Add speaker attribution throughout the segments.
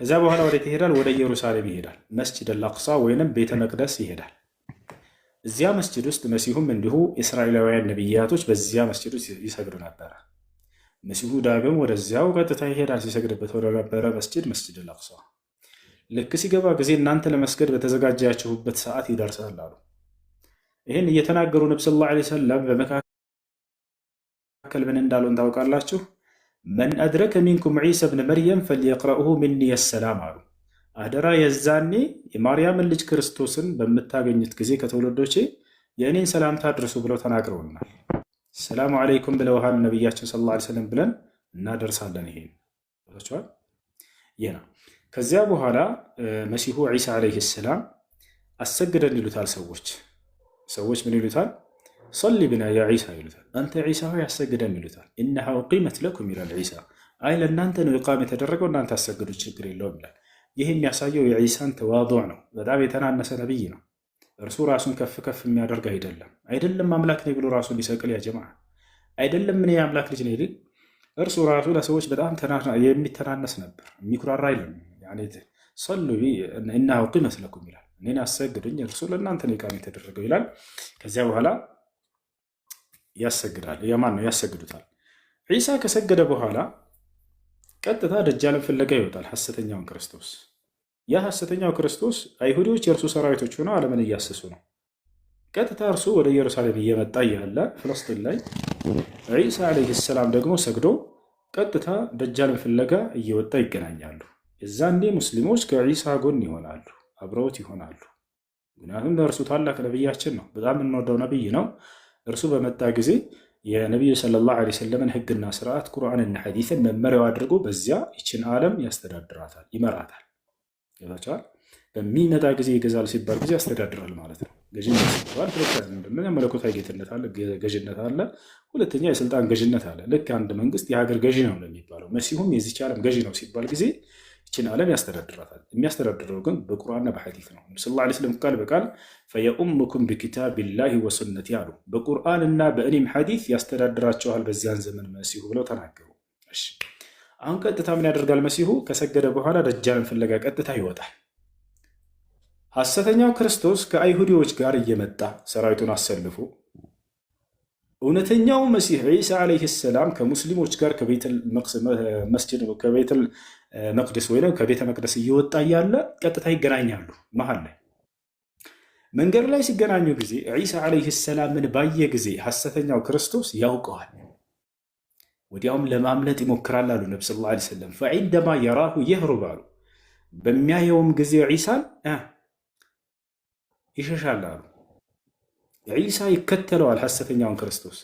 Speaker 1: ከዚያ በኋላ ወዴት ይሄዳል? ወደ ኢየሩሳሌም ይሄዳል። መስጂድ አልአቅሳ ወይንም ቤተ መቅደስ ይሄዳል። እዚያ መስጂድ ውስጥ መሲሁም እንዲሁ እስራኤላውያን ነቢያቶች በዚያ መስጂድ ውስጥ ይሰግዱ ነበረ። መሲሁ ዳግም ወደዚያው ቀጥታ ይሄዳል። ሲሰግድበት ወደ ነበረ መስጂድ አልአቅሳ ልክ ሲገባ ጊዜ እናንተ ለመስገድ በተዘጋጃችሁበት ሰዓት ይደርሳል አሉ። ይህን እየተናገሩ ነቢ ሰለላሁ ዐለይሂ ወሰለም በመካከል ምን እንዳሉን ታውቃላችሁ? መን አድረከ ሚንኩም ዒሳ ብን መርየም ፈልየቅረኡሁ ሚኒ የሰላም አሉ። አደራ የዛኔ የማርያምን ልጅ ክርስቶስን በምታገኙት ጊዜ ከተወለዶቼ የእኔን ሰላምታ አድርሱ ብለው ተናግረውናል። ሰላሙ አለይኩም ብለውሃል ነቢያችን ሰለላሁ ዐለይሂ ወሰለም ብለን እናደርሳለን። ይሄን ይና ከዚያ በኋላ መሲሁ ዒሳ ዐለይሂ ሰላም አሰግደን ይሉታል ሰዎች ምን ይሉታል? ሰሊ ብና ያ ዒሳ ይሉታል። አንተ ዒሳ ሆይ አሰግደን ይሉታል። ኢነሃ ኡቂመት ለኩም ይላል ዒሳ። አይ ለእናንተ ነው ኢቃም የተደረገው እናንተ አሰግዱ ችግር የለውም ይላል። ይህ የሚያሳየው የዒሳን ተዋዱዕ ነው። በጣም የተናነሰ ነቢይ ነው። እርሱ ራሱን ከፍ ከፍ የሚያደርግ አይደለም አምላክ ነኝ ብሎ ራሱን ሊሰቅል ያ ጀማዓ አይደለም እኔ የአምላክ ልጅ ነኝ። እርሱ ራሱ ለሰዎች በጣም የሚተናነስ ነበር። የሚኩራራ አይደለም። ሰሉ ኢነሃ ኡቂመት ለኩም ይላል። እኔን አሰግዱኝ እርሱ ለእናንተ ነው ኢቃም የተደረገው ይላል። ከዚያ በኋላ ያሰግዳል። የማን ነው ያሰግዱታል። ዒሳ ከሰገደ በኋላ ቀጥታ ደጃልን ፍለጋ ይወጣል። ሐሰተኛውን ክርስቶስ ያ ሐሰተኛው ክርስቶስ አይሁዶች የእርሱ ሰራዊቶች ሆነው ዓለምን እያሰሱ ነው። ቀጥታ እርሱ ወደ ኢየሩሳሌም እየመጣ እያለ ፍልስጤን ላይ ዒሳ ዓለይሂ ሰላም ደግሞ ሰግዶ ቀጥታ ደጃልን ፍለጋ እየወጣ ይገናኛሉ። የዛኔ ሙስሊሞች ከዒሳ ጎን ይሆናሉ፣ አብረውት ይሆናሉ። ምክንያቱም በእርሱ ታላቅ ነቢያችን ነው፣ በጣም የምንወደው ነቢይ ነው። እርሱ በመጣ ጊዜ የነቢዩ ሰለላሁ ዐለይሂ ወሰለምን ሕግና ስርዓት ቁርአንና ሐዲስን መመሪያው አድርጎ በዚያ ይችን ዓለም ያስተዳድራታል፣ ይመራታል። ይባቻል በሚመጣ ጊዜ ይገዛል ሲባል ጊዜ ያስተዳድራል ማለት ነው። ገዥነት ሲባል ሁለተኛ መለኮታዊ ጌትነት አለ፣ ገዥነት አለ። ሁለተኛ የስልጣን ገዥነት አለ። ልክ አንድ መንግስት የሀገር ገዢ ነው የሚባለው፣ መሲሁም የዚች ዓለም ገዢ ነው ሲባል ጊዜ ይችን ዓለም ያስተዳድራታል። የሚያስተዳድረው ግን በቁርአንና በሐዲስ ነው። ነብዩ ሰለላሁ ዐለይሂ ወሰለም ቃል በቃል ፈየኡሙኩም ቢኪታቢላሂ ወሱነቲ አሉ። በቁርአንና በእኔም ሐዲስ ያስተዳድራቸዋል በዚያን ዘመን መሲሁ ብለው ተናገሩ። እሺ አሁን ቀጥታ ምን ያደርጋል መሲሁ? ከሰገደ በኋላ ደጃልን ፍለጋ ቀጥታ ይወጣል። ሐሰተኛው ክርስቶስ ከአይሁዲዎች ጋር እየመጣ ሰራዊቱን አሰልፎ እውነተኛው መሲህ ዒሳ ዓለይሂ ሰላም ከሙስሊሞች ጋር ከቤተል መቅደስ ወይም ከቤተ መቅደስ እየወጣ እያለ ቀጥታ ይገናኛሉ። መሀል ላይ መንገድ ላይ ሲገናኙ ጊዜ ዒሳ ዓለይሂ ሰላምን ባየ ጊዜ ሐሰተኛው ክርስቶስ ያውቀዋል። ወዲያውም ለማምለጥ ይሞክራል አሉ ነብዩ ሰለላሁ ዐለይሂ ወሰለም። ፈዒንደማ የራሁ የህሩብ አሉ። በሚያየውም ጊዜ ዒሳን ይሸሻል አሉ። ዒሳ ይከተለዋል ሐሰተኛውን ክርስቶስ።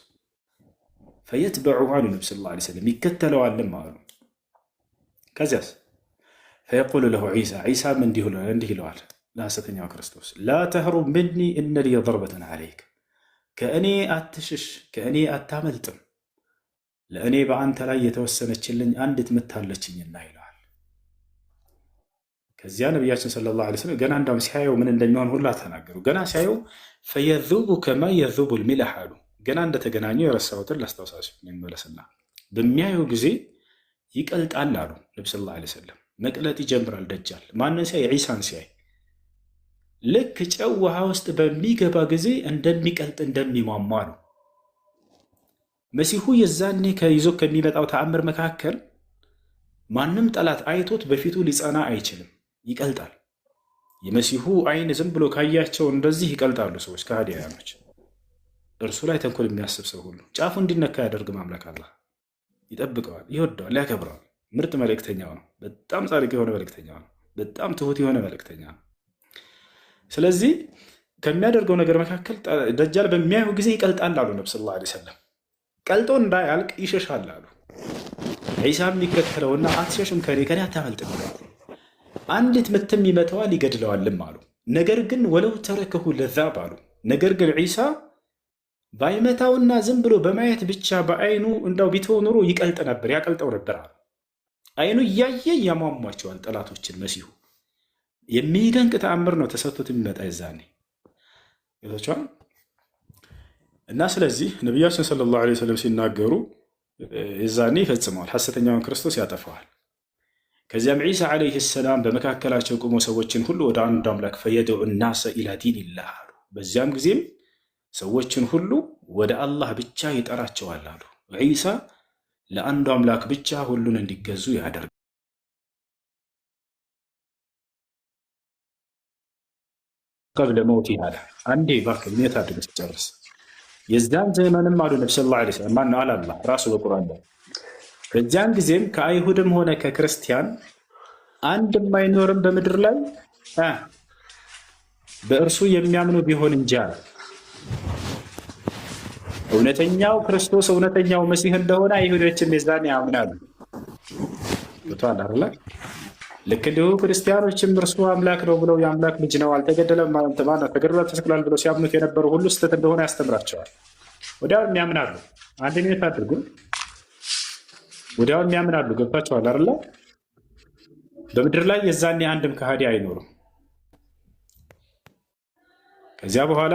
Speaker 1: ፈየትበዑሁ አሉ ነብዩ ሰለላሁ ዐለይሂ ወሰለም፣ ይከተለዋልም አሉ። ከዚያስ ፈየቁሉ ለሁ ዒሳም እንዲህ ይለዋል ለሐሰተኛው ክርስቶስ፣ ላ ተህሩብ ምኒ እነ ሊየ ضርበተን ዐለይክ፣ ከእኔ አትሽሽ፣ ከእኔ አታመልጥም፣ ለእኔ በአንተ ላይ የተወሰነችልኝ አንዲት ምታለችኝና ይለዋል። ከዚያ ነቢያችን ሰለላሁ ዐለይሂ ወሰለም ገና እንዳውም ሲያየው ምን እንደሚሆን ሁላ ተናገሩ። ገና ሲያየው ፈየዙቡ ከማ የዙቡ ልሚልሕ አሉ። ገና እንደተገናኘው የረሳሁትን ላስታውሳችሁ ይመለስና በሚያየው ጊዜ ይቀልጣል አሉ ነብዩ ሰለላሁ ዐለይሂ ወሰለም። መቅለጥ ይጀምራል ደጃል። ማንን ሲያይ? ዒሳን ሲያይ። ልክ ጨው ውሃ ውስጥ በሚገባ ጊዜ እንደሚቀልጥ እንደሚሟሟ ነው። መሲሁ የዛኔ ይዞ ከሚመጣው ተአምር መካከል ማንም ጠላት አይቶት በፊቱ ሊጸና አይችልም፣ ይቀልጣል። የመሲሁ አይን ዝም ብሎ ካያቸው እንደዚህ ይቀልጣሉ ሰዎች፣ ከሃዲያኖች። እርሱ ላይ ተንኮል የሚያስብ ሰው ሁሉ ጫፉ እንዲነካ ያደርግ አምላክ አላህ ይጠብቀዋል፣ ይወደዋል፣ ያከብረዋል። ምርጥ መልእክተኛው ነው። በጣም ጻድቅ የሆነ መልእክተኛው ነው። በጣም ትሁት የሆነ መልእክተኛ ነው። ስለዚህ ከሚያደርገው ነገር መካከል ደጃል በሚያዩ ጊዜ ይቀልጣል አሉ ነብዩ ሰለላሁ ዐለይሂ ወሰለም። ቀልጦ እንዳያልቅ ይሸሻል አሉ። ዒሳም የሚከተለውና አትሸሽም ከኔ አታመልጥም፣ አንዲት ምትም ይመተዋል ይገድለዋልም አሉ። ነገር ግን ወለው ተረከሁ ለዛብ አሉ። ነገር ግን ዒሳ ባይመታውና ዝም ብሎ በማየት ብቻ በአይኑ እንዳው ቢተው ኑሮ ይቀልጥ ነበር፣ ያቀልጠው ነበር አሉ። አይኑ እያየ ያሟሟቸዋል ጠላቶችን። መሲሁ የሚደንቅ ተአምር ነው ተሰጥቶት የሚመጣ የዛኔ ይዟቸዋል። እና ስለዚህ ነቢያችን ሰለላሁ ዐለይሂ ወሰለም ሲናገሩ የዛኔ ይፈጽመዋል፣ ሐሰተኛውን ክርስቶስ ያጠፋዋል። ከዚያም ዒሳ ዓለይሂ ሰላም በመካከላቸው ቆሞ ሰዎችን ሁሉ ወደ አንዱ አምላክ ፈየድዑ ናሰ ኢላ ዲኒላህ አሉ። በዚያም ጊዜም ሰዎችን ሁሉ ወደ አላህ ብቻ ይጠራቸዋል አሉ። ዒሳ ለአንዱ አምላክ ብቻ ሁሉን እንዲገዙ ያደርጋል። ቀብለ መውቲ አለ አንዴ እባክህ ኔት አድርገህ ጨርስ። የዛን ዘመንም አሉ ነቢ ሰለላሁ ዐለይሂ ወሰለም ማነው አላህ ራሱ በቁርአን ላይ በዚያን ጊዜም ከአይሁድም ሆነ ከክርስቲያን አንድም አይኖርም በምድር ላይ በእርሱ የሚያምኑ ቢሆን እንጂ አለ። እውነተኛው ክርስቶስ እውነተኛው መሲህ እንደሆነ አይሁዶችም የዛኔ ያምናሉ። ቶታል አይደለ? ልክ እንዲሁ ክርስቲያኖችም እርሱ አምላክ ነው ብለው የአምላክ ልጅ ነው አልተገደለም ማለት ተገድሏል ተሰቅሏል ብለው ሲያምኑት የነበሩ ሁሉ ስህተት እንደሆነ ያስተምራቸዋል። ወዲያውም ያምናሉ። አንድ ሚኒት አድርጉ። ወዲያውም ያምናሉ። ገብታችኋል አይደለ? በምድር ላይ የዛኔ አንድም ከሃዲ አይኖርም። ከዚያ በኋላ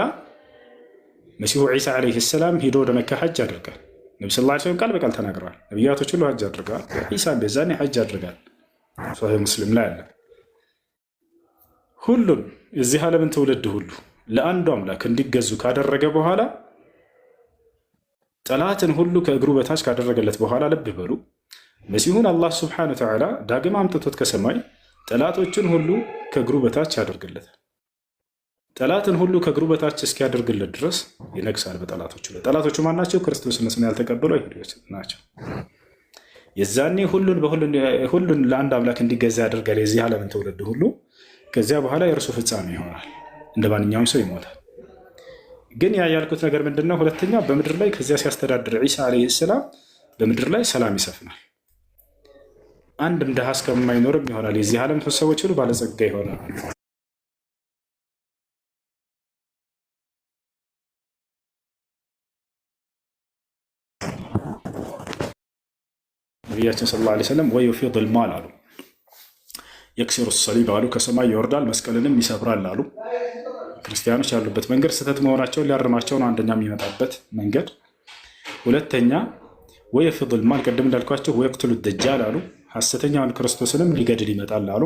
Speaker 1: መሲሁ ዒሳ ዓለይሂ ሰላም ሂዶ ወደ መካ ሐጅ አድርጋል። ነቢ ስ ላ ስለም ቃል በቃል ተናግረዋል። ነቢያቶች ሁሉ ሐጅ አድርገዋል። ዒሳም በዛኔ ሐጅ አድርጋል። ሶሒህ ሙስሊም ላይ አለ። ሁሉም የዚህ ዓለምን ትውልድ ሁሉ ለአንዱ አምላክ እንዲገዙ ካደረገ በኋላ ጠላትን ሁሉ ከእግሩ በታች ካደረገለት በኋላ ልብ በሉ መሲሁን አላህ ስብሓነ ወተዓላ ዳግም አምጥቶት ከሰማይ ጠላቶችን ሁሉ ከእግሩ በታች ያደርግለታል። ጠላትን ሁሉ ከእግሩ በታች እስኪያደርግለት ድረስ ይነግሳል በጠላቶቹ ላይ። ጠላቶቹ ማን ናቸው? ክርስቶስን ያልተቀበሉ አይሁዶች ናቸው። የዛኔ ሁሉን ለአንድ አምላክ እንዲገዛ ያደርጋል የዚህ ዓለምን ትውልድ ሁሉ። ከዚያ በኋላ የእርሱ ፍጻሜ ይሆናል። እንደ ማንኛውም ሰው ይሞታል። ግን ያ ያልኩት ነገር ምንድነው? ሁለተኛ በምድር ላይ ከዚያ ሲያስተዳድር ዒሳ ዓለይሂ ሰላም በምድር ላይ ሰላም ይሰፍናል። አንድም ድሃ እስከማይኖርም ይሆናል። የዚህ ዓለም ሰዎች ሁሉ ባለጸጋ ይሆናል። ነቢያችን ሰለላሁ ዐለይሂ ወሰለም ወዩፊዱል ማል አሉ፣ የክሲሩ ሰሊብ አሉ፣ ከሰማይ ይወርዳል መስቀልንም ይሰብራል አሉ። ክርስቲያኖች ያሉበት መንገድ ስህተት መሆናቸውን ሊያርማቸው ነው፣ አንደኛ የሚመጣበት መንገድ። ሁለተኛ ወየፊዱል ማል ቅድም እንዳልኳቸው ወየቅትሉ ደጃል አሉ፣ ሐሰተኛውን ክርስቶስንም ሊገድል ይመጣል አሉ።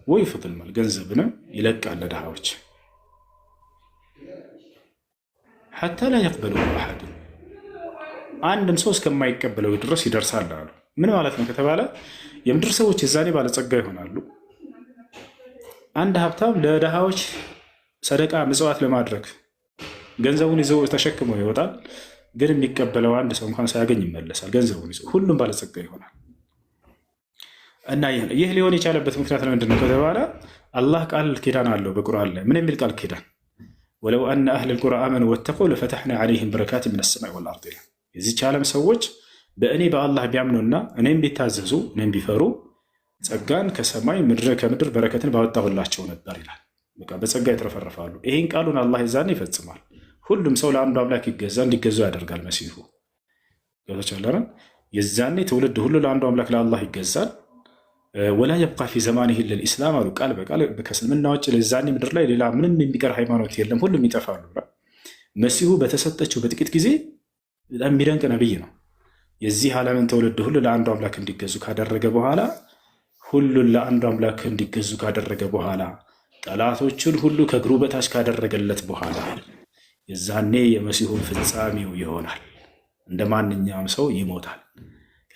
Speaker 1: ወየፊዱል ማል ገንዘብንም ይለቃል ለድሃዎች። ሐታ ላ የቅበሉ አሐድ አንድም ሰው እስከማይቀበለው ድረስ ይደርሳል አሉ። ምን ማለት ነው ከተባለ የምድር ሰዎች የዛኔ ባለጸጋ ይሆናሉ። አንድ ሀብታም ለድሃዎች ሰደቃ ምጽዋት ለማድረግ ገንዘቡን ይዘው ተሸክመው ይወጣል። ግን የሚቀበለው አንድ ሰው እንኳን ሳያገኝ ይመለሳል። ገንዘቡን ይዘው ሁሉም ባለጸጋ ይሆናል። እና ይህ ሊሆን የቻለበት ምክንያት ለምንድን ነው ከተባለ አላህ ቃል ኪዳን አለው በቁርአን ላይ። ምን የሚል ቃል ኪዳን? ወለው አነ አህለል ቁርአ አመኑ ወተቀው ለፈተሕና ዐለይሂም በረካት ሚነ ሰማይ ወልአርድ። የዚች ዓለም ሰዎች በእኔ በአላህ ቢያምኑና እኔም ቢታዘዙ እኔም ቢፈሩ ጸጋን ከሰማይ ከምድር በረከትን ባወጣሁላቸው ነበር ይላል። በቃ በጸጋ ይትረፈረፋሉ። ይህን ቃሉን አላህ የዛኔ ይፈጽማል። ሁሉም ሰው ለአንዱ አምላክ እንዲገዙ ያደርጋል። መሲሁ ገብቶቻለን። የዛኔ ትውልድ ሁሉ ለአንዱ አምላክ ለአላህ ይገዛል። ወላ የብቃ ፊ ዘማኒሂ ኢለል ኢስላም አሉ። ቃል በቃል ከእስልምና ውጭ ለዛኔ ምድር ላይ ሌላ ምንም የሚቀር ሃይማኖት የለም፣ ሁሉም ይጠፋሉ። መሲሁ በተሰጠችው በጥቂት ጊዜ በጣም የሚደንቅ ነብይ ነው። የዚህ ዓለምን ትውልድ ሁሉ ለአንዱ አምላክ እንዲገዙ ካደረገ በኋላ ሁሉን ለአንዱ አምላክ እንዲገዙ ካደረገ በኋላ ጠላቶቹን ሁሉ ከእግሩ በታች ካደረገለት በኋላ የዛኔ የመሲሁን ፍጻሜው ይሆናል። እንደ ማንኛውም ሰው ይሞታል፣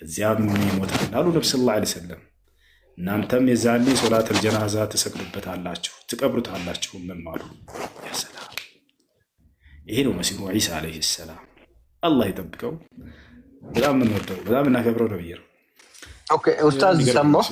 Speaker 1: ከዚያም ይሞታል አሉ ነቢ ሰለላሁ ዐለይሂ ወሰለም። እናንተም የዛኔ ሶላተል ጀናዛ ትሰግዱበታላችሁ፣ ትቀብሩታላችሁ። ምን አሉ? ያ ሰላም! ይሄ ነው መሲሁ ዒሳ ዓለይሂ ሰላም። አላህ ይጠብቀው። በጣም የምንወደው በጣም እናከብረው ነብይ ነው።
Speaker 2: ኡስታዝ ሰማሁ